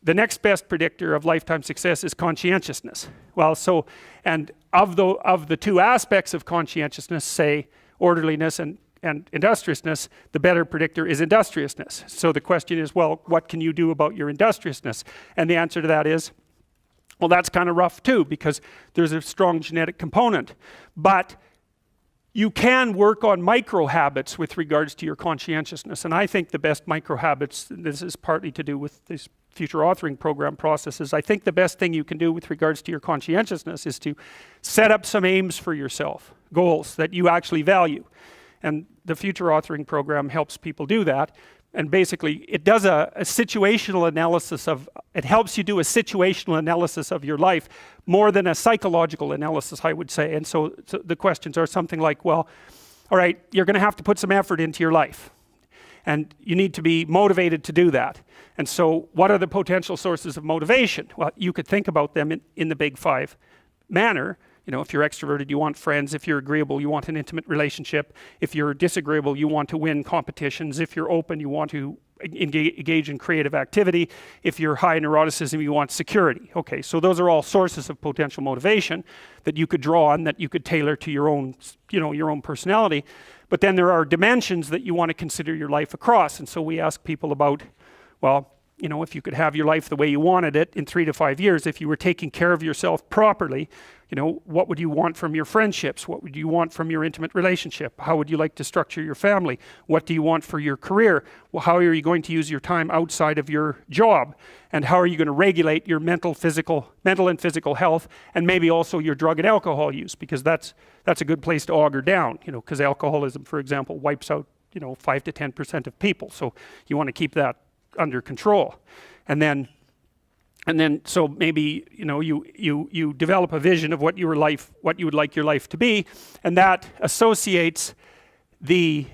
the next best predictor of lifetime success is conscientiousness. Well, so, and of the two aspects of conscientiousness, say orderliness and industriousness, the better predictor is industriousness. So the question is, well, what can you do about your industriousness? And the answer to that is, well, that's kind of rough too, because there's a strong genetic component. But you can work on micro habits with regards to your conscientiousness. And I think the best micro habits, this is partly to do with this future authoring program processes, I think the best thing you can do with regards to your conscientiousness is to set up some aims for yourself, goals that you actually value. And the future authoring program helps people do that. And basically, it does a situational analysis of, it helps you do a situational analysis of your life more than a psychological analysis, I would say. And so the questions are something like, well, all right, you're going to have to put some effort into your life. And you need to be motivated to do that. And so what are the potential sources of motivation? Well, you could think about them in the big five manner. You know, if you're extroverted, you want friends. If you're agreeable, you want an intimate relationship. If you're disagreeable, you want to win competitions. If you're open, you want to engage in creative activity. If you're high neuroticism, you want security. Okay, so those are all sources of potential motivation that you could draw on, that you could tailor to your own, you know, your own personality. But then there are dimensions that you want to consider your life across. And so we ask people about, well, you know, if you could have your life the way you wanted it in 3 to 5 years, if you were taking care of yourself properly, you know, what would you want from your friendships? What would you want from your intimate relationship? How would you like to structure your family? What do you want for your career? Well, how are you going to use your time outside of your job? And how are you going to regulate your mental and physical health, and maybe also your drug and alcohol use? Because that's a good place to auger down, you know, because alcoholism, for example, wipes out, you know, 5 to 10% of people. So you want to keep that under control. And then so maybe, you know, you develop a vision of what you would like your life to be, and that associates the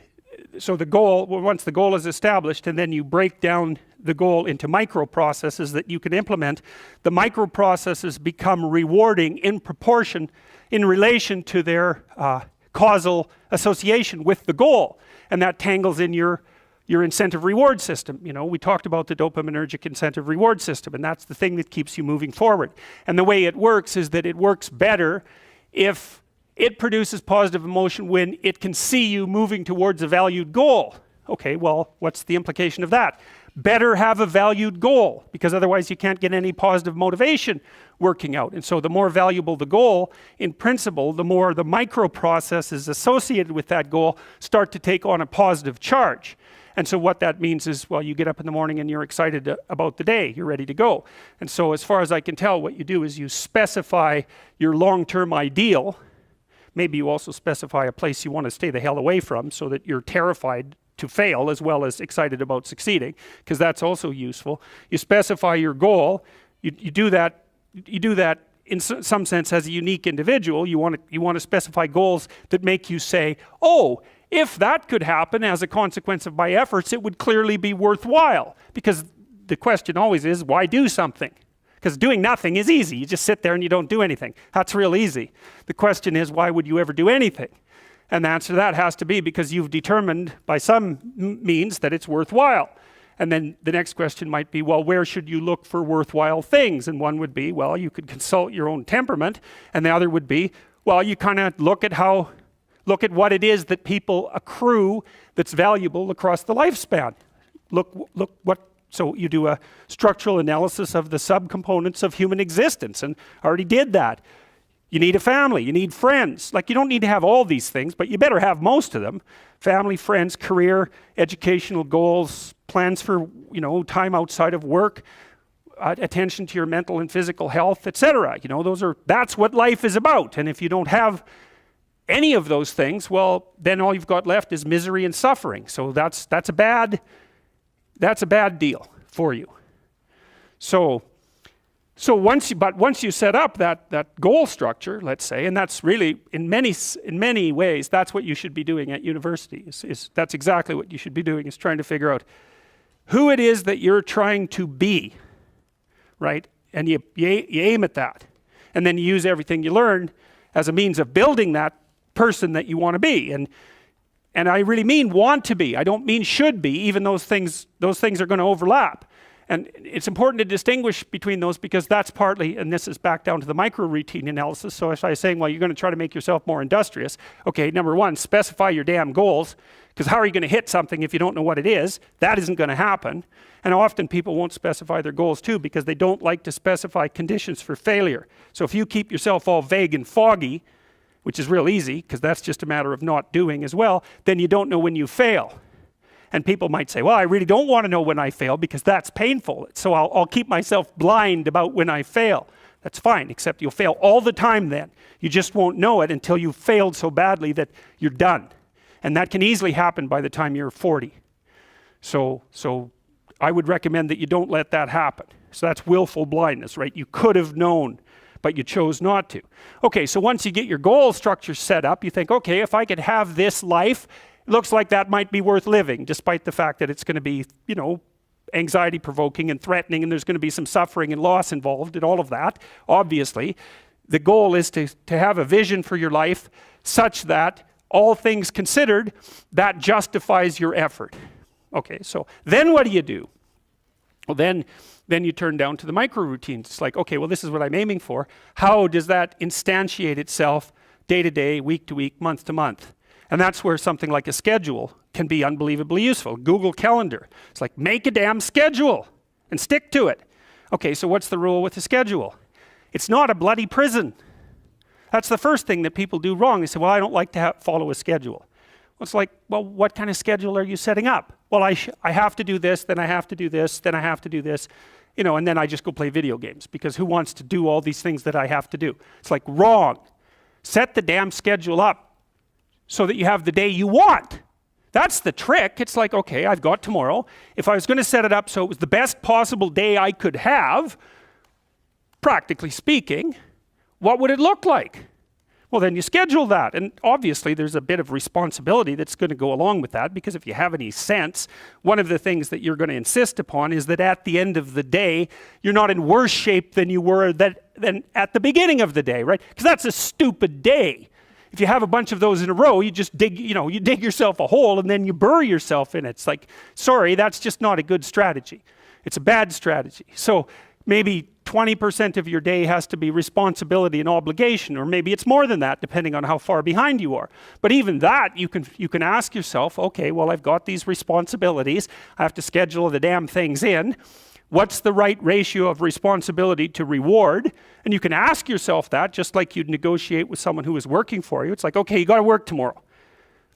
goal. Well, once the goal is established, and then you break down the goal into micro processes that you can implement, the micro processes become rewarding in proportion, in relation to their causal association with the goal, and that tangles in your incentive reward system. You know, we talked about the dopaminergic incentive reward system, and that's the thing that keeps you moving forward. And the way it works is that it works better if it produces positive emotion when it can see you moving towards a valued goal. Okay, well, what's the implication of that? Better have a valued goal, because otherwise you can't get any positive motivation working out. And so the more valuable the goal, in principle, the more the micro processes associated with that goal start to take on a positive charge. And so what that means is, well, you get up in the morning and you're excited about the day, you're ready to go. And so as far as I can tell, what you do is you specify your long-term ideal. Maybe you also specify a place you want to stay the hell away from, so that you're terrified to fail as well as excited about succeeding, because that's also useful. You specify your goal. You do that in some sense as a unique individual. You want to specify goals that make you say, oh, if that could happen as a consequence of my efforts, it would clearly be worthwhile. Because the question always is, why do something? Because doing nothing is easy. You just sit there and you don't do anything. That's real easy. The question is, why would you ever do anything? And the answer to that has to be because you've determined by some means that it's worthwhile. And then the next question might be, well, where should you look for worthwhile things? And one would be, well, you could consult your own temperament. And the other would be, well, you kind of look at what it is that people accrue that's valuable across the lifespan. So you do a structural analysis of the subcomponents of human existence, and I already did that. You need a family, you need friends. Like, you don't need to have all these things, but you better have most of them. Family, friends, career, educational goals, plans for, you know, time outside of work, attention to your mental and physical health, etc. You know, that's what life is about. And if you don't have any of those things, well, then all you've got left is misery and suffering. So that's a bad deal for you. So once you set up that goal structure, let's say, and that's really in many ways that's what you should be doing at university. That's exactly what you should be doing, is trying to figure out who it is that you're trying to be, right? And you aim at that, and then you use everything you learn as a means of building that person that you want to be. And I really mean want to be. I don't mean should be, even those things are going to overlap. And it's important to distinguish between those because that's partly, and this is back down to the micro routine analysis. So if I was saying, well, you're going to try to make yourself more industrious. Okay, number one, specify your damn goals, because how are you going to hit something if you don't know what it is? That isn't going to happen. And often people won't specify their goals too because they don't like to specify conditions for failure. So if you keep yourself all vague and foggy, which is real easy because that's just a matter of not doing as well, then you don't know when you fail. And people might say, well, I really don't want to know when I fail because that's painful. So I'll keep myself blind about when I fail. That's fine, except you'll fail all the time then. You just won't know it until you've failed so badly that you're done. And that can easily happen by the time you're 40. So I would recommend that you don't let that happen. So that's willful blindness, right? You could have known, but you chose not to. Okay, so once you get your goal structure set up, you think, okay, if I could have this life, it looks like that might be worth living, despite the fact that it's going to be, anxiety provoking and threatening, and there's going to be some suffering and loss involved and all of that. Obviously, the goal is to have a vision for your life such that all things considered, that justifies your effort. Okay, so then what do? Well, then you turn down to the micro routines. It's like, okay, well, this is what I'm aiming for. How does that instantiate itself day to day, week to week, month to month? And that's where something like a schedule can be unbelievably useful. Google Calendar. It's like, make a damn schedule and stick to it. Okay, so what's the rule with the schedule? It's not a bloody prison. That's the first thing that people do wrong. They say, well, I don't like to follow a schedule. Well, it's like, well, what kind of schedule are you setting up? Well, I have to do this, then I have to do this, then I have to do this, and then I just go play video games because who wants to do all these things that I have to do? It's like, wrong. Set the damn schedule up so that you have the day you want. That's the trick. It's like, okay, I've got tomorrow. If I was going to set it up so it was the best possible day I could have, practically speaking, what would it look like? Well, then you schedule that. And obviously, there's a bit of responsibility that's going to go along with that, because if you have any sense, one of the things that you're going to insist upon is that at the end of the day, you're not in worse shape than you were than at the beginning of the day, right? Because that's a stupid day. If you have a bunch of those in a row, you just dig yourself a hole and then you bury yourself in it. It's like, sorry, that's just not a good strategy. It's a bad strategy. So maybe 20% of your day has to be responsibility and obligation, or maybe it's more than that, depending on how far behind you are. But even that, you can ask yourself, okay, well, I've got these responsibilities. I have to schedule the damn things in. What's the right ratio of responsibility to reward? And you can ask yourself that just like you'd negotiate with someone who is working for you. It's like, okay, you got to work tomorrow.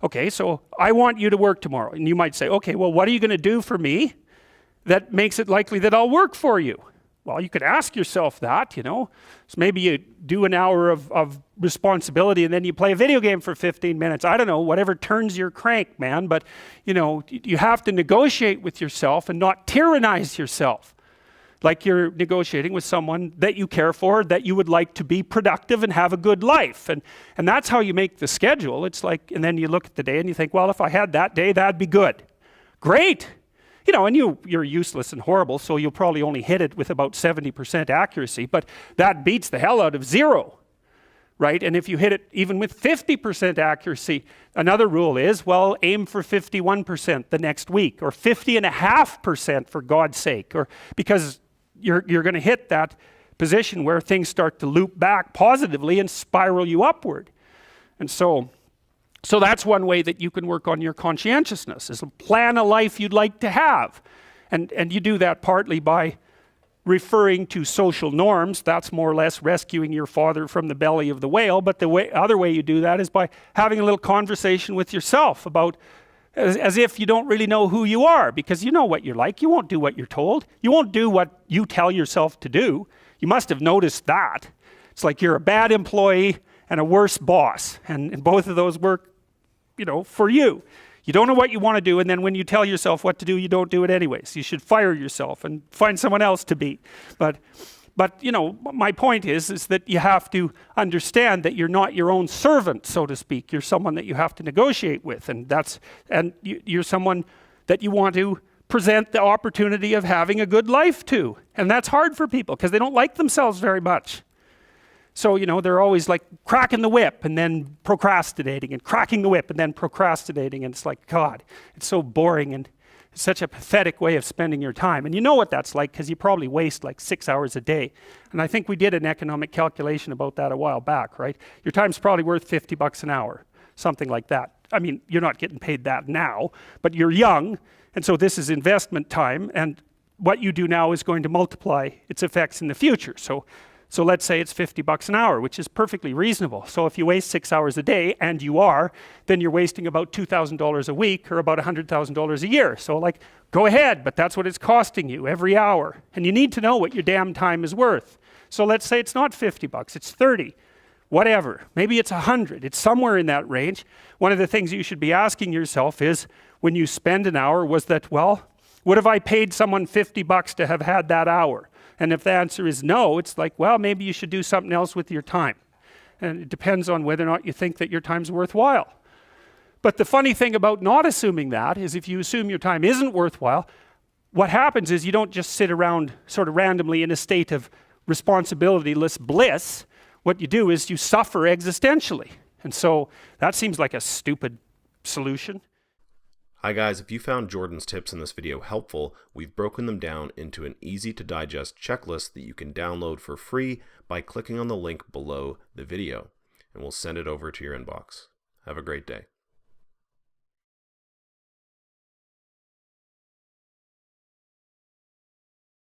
Okay, so I want you to work tomorrow. And you might say, okay, well, what are you going to do for me that makes it likely that I'll work for you? Well, you could ask yourself that, So maybe you do an hour of responsibility and then you play a video game for 15 minutes. I don't know, whatever turns your crank, man. But, you have to negotiate with yourself and not tyrannize yourself. Like you're negotiating with someone that you care for, that you would like to be productive and have a good life. And that's how you make the schedule. It's like, and then you look at the day and you think, well, if I had that day, that'd be good. Great. And you're useless and horrible, so you'll probably only hit it with about 70% accuracy, but that beats the hell out of 0, right? And if you hit it even with 50% accuracy, another rule is, well, aim for 51% the next week, or 50.5% for God's sake, or because you're going to hit that position where things start to loop back positively and spiral you upward. And so that's one way that you can work on your conscientiousness, is plan a life you'd like to have. And you do that partly by referring to social norms. That's more or less rescuing your father from the belly of the whale. But the other way you do that is by having a little conversation with yourself about, as if you don't really know who you are, because you know what you're like. You won't do what you're told. You won't do what you tell yourself to do. You must have noticed that. It's like you're a bad employee and a worse boss. And both of those work, for you. You don't know what you want to do, and then when you tell yourself what to do, you don't do it anyways. You should fire yourself and find someone else to be. But my point is that you have to understand that you're not your own servant, so to speak. You're someone that you have to negotiate with, and you're someone that you want to present the opportunity of having a good life to. And that's hard for people because they don't like themselves very much. So, they're always like cracking the whip and then procrastinating, and cracking the whip and then procrastinating. And it's like, God, it's so boring and such a pathetic way of spending your time. And you know what that's like, because you probably waste like 6 hours a day. And I think we did an economic calculation about that a while back, right? Your time's probably worth $50 an hour, something like that. I mean, you're not getting paid that now, but you're young, and so this is investment time, and what you do now is going to multiply its effects in the future. So let's say it's $50 an hour, which is perfectly reasonable. So if you waste 6 hours a day, and you are, then you're wasting about $2,000 a week, or about $100,000 a year. So like, go ahead, but that's what it's costing you every hour. And you need to know what your damn time is worth. So let's say it's not $50, it's 30, whatever. Maybe it's 100, it's somewhere in that range. One of the things you should be asking yourself is, when you spend an hour, was that, well, would have I paid someone $50 to have had that hour? And if the answer is no, it's like, well, maybe you should do something else with your time. And it depends on whether or not you think that your time's worthwhile. But the funny thing about not assuming that is, if you assume your time isn't worthwhile, what happens is you don't just sit around sort of randomly in a state of responsibilityless bliss. What you do is you suffer existentially. And so that seems like a stupid solution. Hi guys, if you found Jordan's tips in this video helpful, we've broken them down into an easy to digest checklist that you can download for free by clicking on the link below the video, and we'll send it over to your inbox. Have a great day.